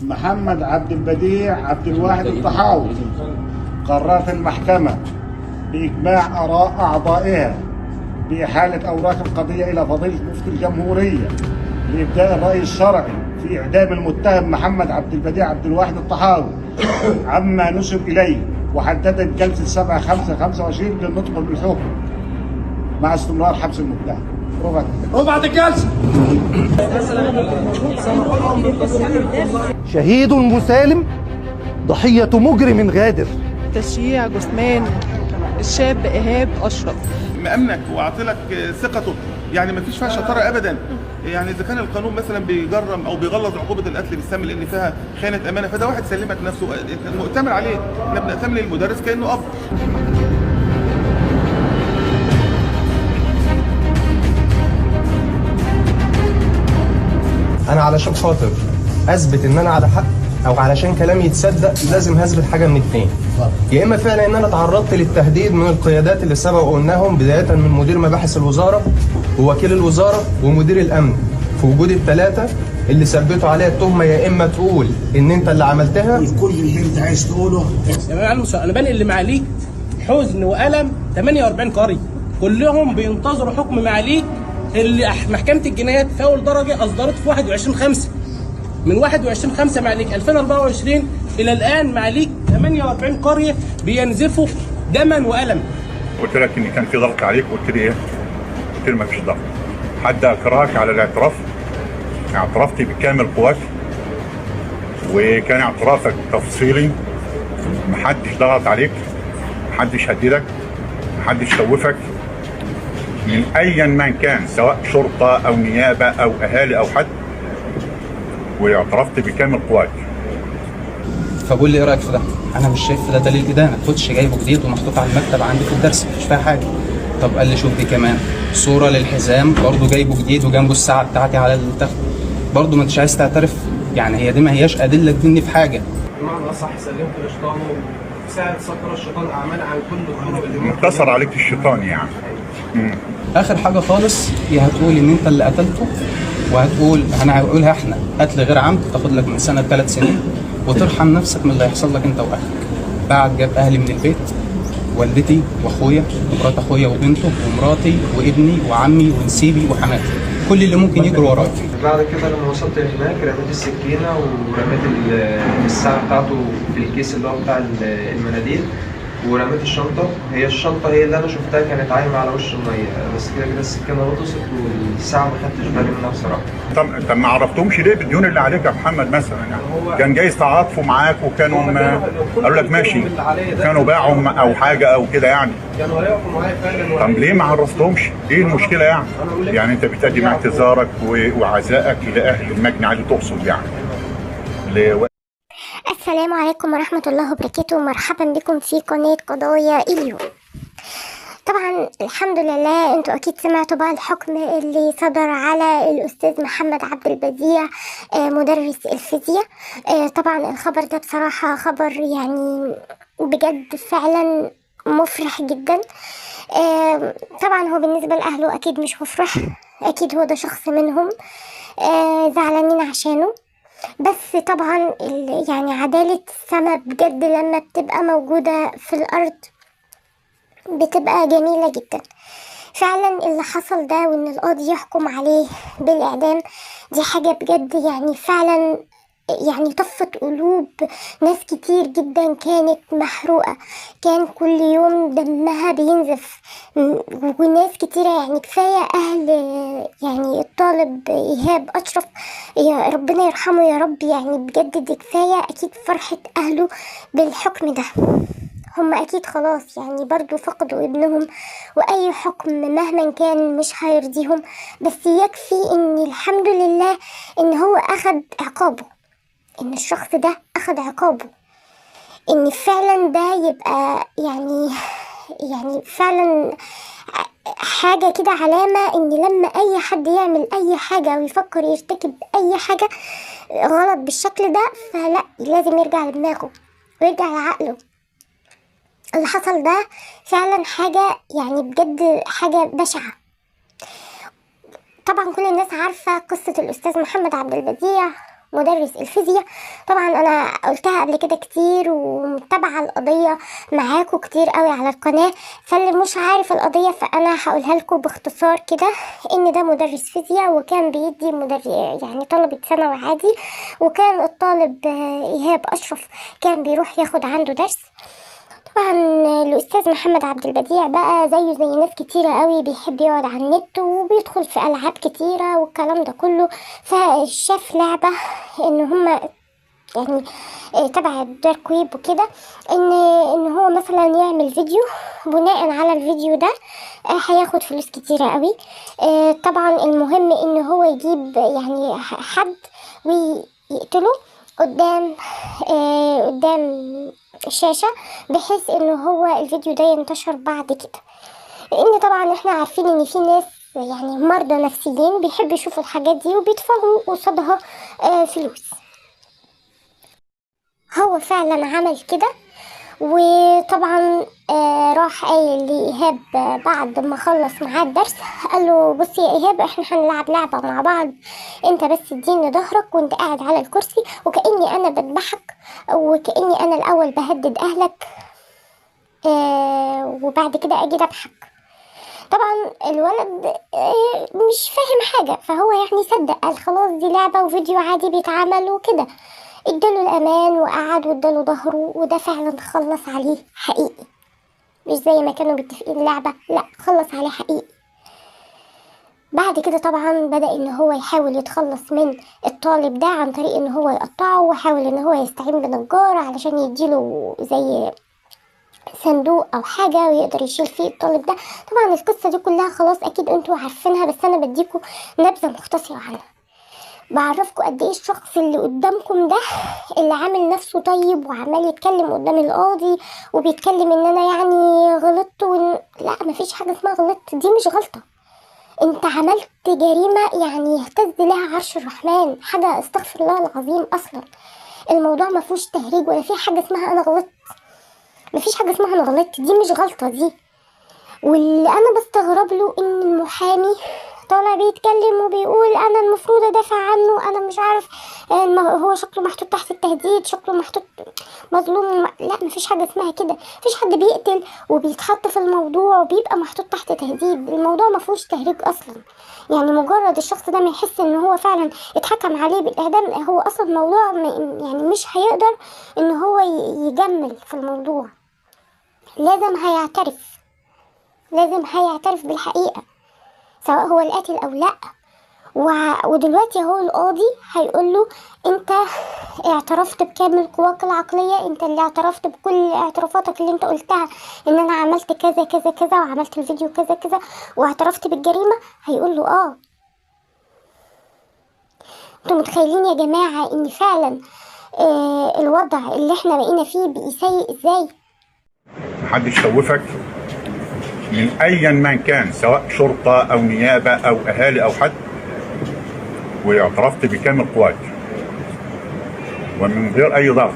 محمد عبد البديع عبد الواحد الطحاوي. قررت المحكمة بإجماع آراء أعضائها بإحالة أوراق القضية إلى فضيلة مفتي الجمهورية لإبداء الرأي الشرعي في إعدام المتهم محمد عبد البديع عبد الواحد الطحاوي عما نسب إليه، وحددت جلسة 7/5/25 للنطق بالحكم مع استمرار حبس المتهم. رفعت الجلسة. شهيد مسالم ضحية مجرم غادر. تشييع جثمان الشاب إيهاب أشرف. مأمنك وأعطلك ثقته، يعني ما فيش فيها شطارة أبدا. يعني إذا كان القانون مثلا بيجرم أو بيغلظ عقوبة القتل بالسم لأن فيها خيانة أمانة، فده واحد سلمك نفسه مؤتمن عليه. إحنا بنأتمن المدرس كأنه أب. انا علشان خاطر اثبت ان انا على حق او علشان كلامي يتصدق لازم هثبت حاجه من اتنين. يا اما فعلا ان انا تعرضت للتهديد من القيادات اللي سبق وقلناهم، بدايه من مدير مباحث الوزاره ووكيل الوزاره ومدير الامن، في وجود الثلاثه اللي ثبتوا عليا التهمه. يا اما تقول ان انت اللي عملتها. كل اللي انت عايز تقوله يا معلم، انا بنقل اللي معاليك حزن والم 48 قريه كلهم بينتظروا حكم معاليك اللي محكمة الجنايات في أول درجة أصدرت في 21/5. من 21/5 معاليك 2024 إلى الآن معاليك 48 قرية بينزفوا دما وألم. قلت لك إن كان في ضغط عليك، قلت لي إيه؟ قلت لي ما فيش ضغط. حد أكرهك على الاعتراف؟ اعترفت بكامل قواك وكان اعترافك تفصيلي، محدش ضغط عليك، محدش هددك، محدش خوفك من ايا ما كان، سواء شرطه او نيابه او اهالي او حد، واعترفت بكامل قواك. فقول لي ايه رايك في ده؟ انا مش شايف ده دليل ادانه، كنتش جايبه جديد ومحطوط على المكتب عندي في الدرس مش فيها حاجه. طب قال لي شوف دي كمان صوره للحزام برضه جايبه جديد وجنبه الساعه بتاعتي على التخت، برضه ما انتش عايز تعترف. يعني هي دي ما هياش ادله تديني في حاجه. بمعنى اصح سلمت الشيطان وساعد سكر الشيطان اعمال عن كل الطرق اللي انتصر عليك الشيطان يعني. اخر حاجه خالص يا هتقول ان انت اللي قتلته، وهتقول انا هقولها احنا قتل غير عمد تاخد لك من سنه 3 سنين، وترحم نفسك من اللي هيحصل لك انت واهلك. بعد جاب اهلي من البيت، والدتي واخويا ومرات اخويا وبنته ومراتي وابني وعمي ونسيبي وحماتي، كل اللي ممكن يجروا ورايا. بعد كده لما وصلت هناك رميت السكينه ورميت الساعه بتاعته في الكيس اللي هو بتاع المناديل، ورميت الشنطه. هي الشنطه هي اللي انا شفتها كانت عايمه على وش الميه، بس كده كده السكينه غطست والساعه ما خدتش بالي منها بصراحه. طب ما عرفتهمش ليه بالديون اللي عليك يا محمد مثلا؟ يعني كان جايز تعاطفوا معاك وكانوا قالوا لك ماشي، كانوا باعوا او حاجه او كده يعني. كانوا هيقفوا معايا فعلا. طب ليه ما عرفتهمش؟ ايه المشكله يعني؟ يعني انت بتقدم اعتذارك وعزائك الى اهل المجني عليه، تقصد يعني. السلام عليكم ورحمة الله وبركاته، مرحبا بكم في قناة قضايا اليوم. طبعا الحمد لله انتوا اكيد سمعتوا بقى الحكم اللي صدر على الاستاذ محمد عبد البديع مدرس الفيزياء. طبعا الخبر ده بصراحة خبر يعني بجد فعلا مفرح جدا. طبعا هو بالنسبة لأهله اكيد مش مفرح، اكيد هو ده شخص منهم زعلانين عشانه، بس طبعا يعني عدالة السما بجد لما بتبقى موجودة في الأرض بتبقى جميلة جدا. فعلا اللي حصل ده وإن القاضي يحكم عليه بالإعدام دي حاجة بجد يعني فعلا يعني طفت قلوب ناس كتير جدا كانت محروقة، كان كل يوم دمها بينزف، وناس كتيرة يعني كفاية أهل يعني الطالب إيهاب أشرف، يا ربنا يرحمه يا رب. يعني بجد دي كفاية أكيد فرحة أهله بالحكم ده. هم أكيد خلاص يعني برضو فقدوا ابنهم، وأي حكم مهما كان مش هيرضيهم، بس يكفي إن الحمد لله إن هو أخد عقابه، إن الشخص ده أخد عقابه، إن فعلا ده يبقى يعني فعلا حاجة كده علامة إن لما أي حد يعمل أي حاجة ويفكر يرتكب أي حاجة غلط بالشكل ده فلا، لازم يرجع لدماغه ويرجع لعقله. اللي حصل ده فعلا حاجة يعني بجد حاجة بشعة. طبعا كل الناس عارفة قصة الأستاذ محمد عبد البديع مدرس الفيزياء. طبعا انا قلتها قبل كده كتير ومتابعه القضيه معاكم كتير قوي على القناه، فاللي مش عارف القضيه فانا هقولها لكم باختصار كده. ان ده مدرس فيزياء وكان بيدي يعني طلبه ثانوي عادي، وكان الطالب ايهاب اشرف كان بيروح ياخد عنده درس. طبعا الاستاذ محمد عبد البديع بقى زيه زي ناس كتيره قوي بيحب يقعد على النت وبيدخل في العاب كتيره والكلام ده كله، فشاف لعبه ان هما يعني تبع الدارك ويب وكده، ان هو مثلا يعمل فيديو بناء على الفيديو ده هياخد فلوس كتيره قوي. طبعا المهم ان هو يجيب يعني حد ويقتله قدام الشاشة، بحيث ان هو الفيديو ده ينتشر بعد كده. لان طبعا احنا عارفين ان في ناس يعني مرضى نفسيين بيحبوا يشوفوا الحاجات دي وبيدفعوا قصادها فلوس. هو فعلا عمل كده، وطبعا راح قايل لإيهاب بعد ما خلص معاه الدرس، قال له بص يا إيهاب احنا هنلعب لعبة مع بعض، انت بس اديني ظهرك وانت قاعد على الكرسي وكأني انا بذبحك وكأني انا الاول بهدد اهلك وبعد كده اجي اذبحك. طبعا الولد مش فاهم حاجة، فهو يعني صدق، قال خلاص دي لعبة وفيديو عادي بيتعمل وكده. اداله الامان وقعد واداله ظهره، وده فعلا خلص عليه حقيقي، مش زي ما كانوا متفقين لعبة، لا خلص عليه حقيقي. بعد كده طبعا بدأ ان هو يحاول يتخلص من الطالب ده عن طريق ان هو يقطعه، وحاول ان هو يستعين بنجار علشان يديله زي صندوق او حاجة ويقدر يشيل فيه الطالب ده. طبعا القصة دي كلها خلاص اكيد انتوا عارفينها، بس انا بديكوا نبذة مختصرة عنها، بعرفكم قد ايه الشخص اللي قدامكم ده اللي عامل نفسه طيب وعمال يتكلم قدام القاضي وبيتكلم ان انا يعني غلطت لا مفيش حاجة اسمها غلطت، دي مش غلطة، انت عملت جريمة يعني يهتز لها عرش الرحمن، حاجة استغفر الله العظيم. اصلا الموضوع مفيهوش تهريج ولا في حاجة اسمها انا غلطت، مفيش حاجة اسمها انا غلطت، دي مش غلطة دي. واللي انا بستغرب له ان المحامي طالع بيتكلم وبيقول انا المفروض ادافع عنه، انا مش عارف هو شكله محطوط تحت التهديد، شكله محطوط مظلوم. لا مفيش حاجه اسمها كده، مفيش حد بيقتل وبيتحط في الموضوع وبيبقى محطوط تحت تهديد، الموضوع مفيهوش تهريج اصلا. يعني مجرد الشخص ده ما يحس ان هو فعلا اتحكم عليه بالاعدام، هو اصلا الموضوع يعني مش هيقدر ان هو يجمل في الموضوع، لازم هيعترف بالحقيقه سواء هو القاتل او لا. ودلوقتي هو القاضي هيقول له انت اعترفت بكامل قواك العقلية، انت اللي اعترفت بكل اعترافاتك اللي انت قلتها ان انا عملت كذا كذا كذا وعملت الفيديو كذا كذا واعترفت بالجريمة. هيقول له انتوا متخيلين يا جماعة ان فعلا الوضع اللي احنا بقينا فيه بقي سيء ازاي؟ محدش يخوفك من ايا من كان، سواء شرطه او نيابه او اهالي او حد، واعترفت بكامل قواك ومن غير اي ضغط،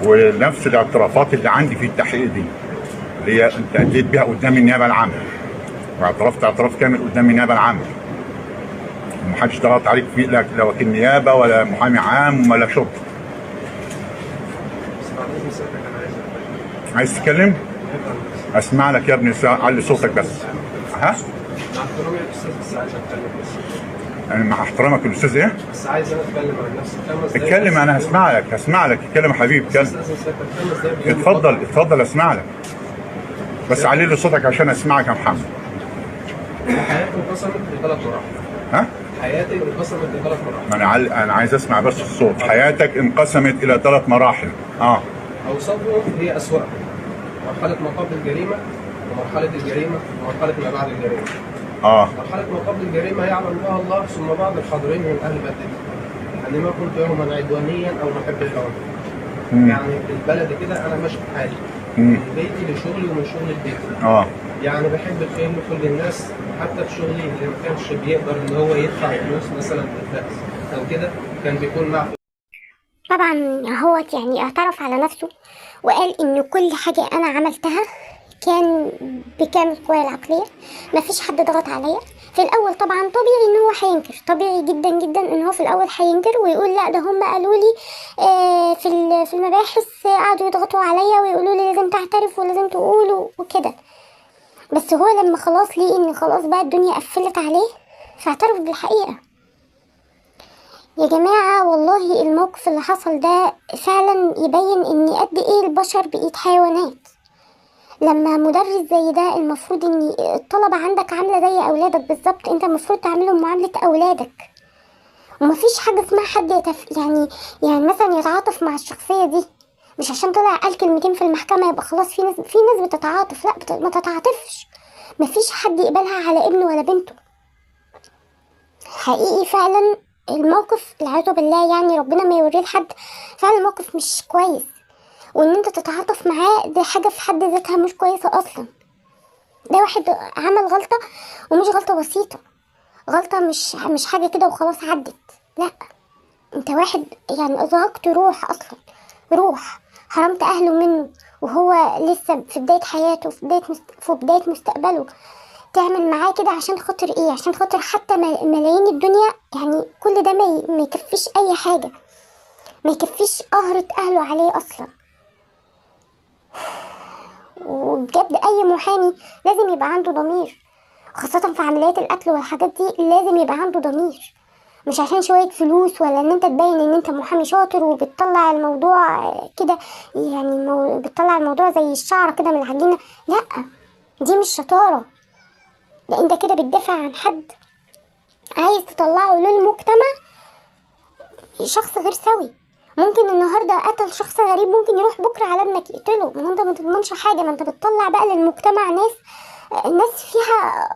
ونفس الاعترافات اللي عندي في التحقيق دي اللي هي انت اديت بيها قدام النيابه العامه، واعترفت اعتراف كامل قدام النيابه العامه، ومحدش ضغط عليك فيه لا وكيل نيابه ولا محامي عام ولا شرطه. عايز تتكلم؟ اسمع لك يا ابني، علي صوتك بس. ها؟ مع احترامي للاستاذ بس عايز اتكلم بس. يعني مع احترامك للاستاذ ايه؟ بس عايز انا اتكلم عن نفسي. اتكلم، انا هسمع لك اتكلم يا حبيبي اتكلم. اتفضل اسمع لك. بس علي لي صوتك عشان اسمعك يا محمد. حياتي انقسمت لثلاث مراحل. ها؟ حياتي انقسمت لثلاث مراحل. انا عايز اسمع بس الصوت. حياتك انقسمت الى 3 مراحل. اوسطهم هي اسوأهم. مرحلة ما قبل الجريمة ومرحلة الجريمة ومرحلة ما بعد الجريمة. مرحلة ما قبل الجريمة يعلم بها الله ثم بعض الحاضرين من أهل بلدتي أني ما كنت يوما عدوانيا أو محب العنف. يعني في البلد كده أنا ماشي في حالي، من بيتي لشغلي ومن شغلي لبيتي. يعني بحب الخير لكل الناس، حتى في شغلي اللي ما كانش بيقدر إن هو يدفع فلوس مثلا في الدرس أو كده كان بيكون معه. طبعا هو يعني اعترف على نفسه وقال ان كل حاجة انا عملتها كان بكامل قواي العقلية، مفيش حد ضغط عليا، في الاول طبعا طبيعي ان هو هينكر، طبيعي جدا جدا ان هو في الاول هينكر ويقول لا ده هم قالوا لي في المباحث قعدوا يضغطوا عليا ويقولوا لي لازم تعترف ولازم تقول وكده. بس هو لما خلاص ليه ان خلاص بقى الدنيا قفلت عليه فاعترف بالحقيقة. يا جماعة والله الموقف اللي حصل ده فعلا يبين ان قد ايه البشر بقيت حيوانات. لما مدرس زي ده المفروض ان الطلبة عندك عاملة زي اولادك بالظبط، انت المفروض تعملهم معاملة اولادك، ومفيش حاجة اسمها حد يعني مثلا يتعاطف مع الشخصية دي، مش عشان طلع قال كلمتين في المحكمة يبقى خلاص في ناس بتتعاطف. لا ما تتعاطفش، مفيش حد يقبلها على ابنه ولا بنته. حقيقي فعلا الموقف العياذ بالله يعني ربنا ما يوريه لحد، فعلا موقف مش كويس، وان انت تتعاطف معاه دي حاجة في حد ذاتها مش كويسة اصلا. ده واحد عمل غلطة ومش غلطة بسيطة، غلطة مش حاجة كده وخلاص عدت، لا انت واحد يعني ازهقت روح اصلا، روح حرمت اهله منه وهو لسه في بداية حياته في بداية مستقبله، تعمل معاه كده عشان خاطر ايه؟ عشان خاطر حتى ملايين الدنيا يعني كل ده ما يكفيش اي حاجة، ما يكفيش قهرة اهله عليه اصلا. وبجد اي محامي لازم يبقى عنده ضمير، خاصة في عمليات القتل والحاجات دي لازم يبقى عنده ضمير، مش عشان شوية فلوس ولا ان انت تبين ان انت محامي شاطر وبتطلع الموضوع كده يعني بتطلع الموضوع زي الشعرة كده من العجينة. لا دي مش شطارة، ده انت كده بتدافع عن حد عايز تطلعه للمجتمع شخص غير سوي. ممكن النهاردة قتل شخص غريب، ممكن يروح بكرة على ابنك يقتله، ما انت ما تضمنش حاجة، ما انت بتطلع بقى للمجتمع ناس فيها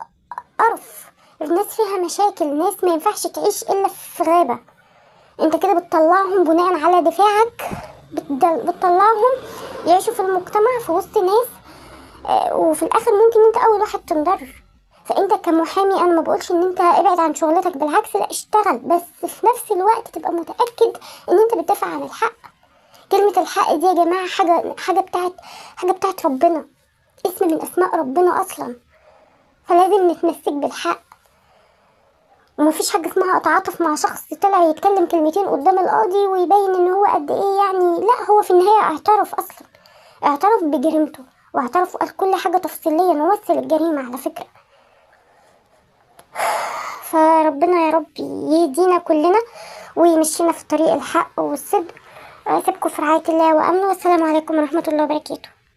قرف، ناس فيها مشاكل، ناس ما ينفعش تعيش الا في غابة. انت كده بتطلعهم بناء على دفاعك، بتطلعهم يعيشوا في المجتمع في وسط ناس وفي الاخر ممكن انت اول واحد تنضر. فانت كمحامي انا ما بقولش ان انت ابعد عن شغلتك، بالعكس لا اشتغل، بس في نفس الوقت تبقى متأكد ان انت بتدافع عن الحق. كلمة الحق دي يا جماعة حاجة بتاعت ربنا، اسم من اسماء ربنا اصلا، فلازم نتمسك بالحق. ومفيش حاجة اسمها اتعاطف مع شخص طلع يتكلم كلمتين قدام القاضي ويبين ان هو قد ايه يعني، لا هو في النهاية اعترف اصلا، اعترف بجريمته واعترف وقال كل حاجة تفصيليا ومثل الجريمة على فكرة. فربنا يا رب يهدينا كلنا ويمشينا في طريق الحق والصدق. أسيبكم في رعاية الله وأمنه، والسلام عليكم ورحمة الله وبركاته.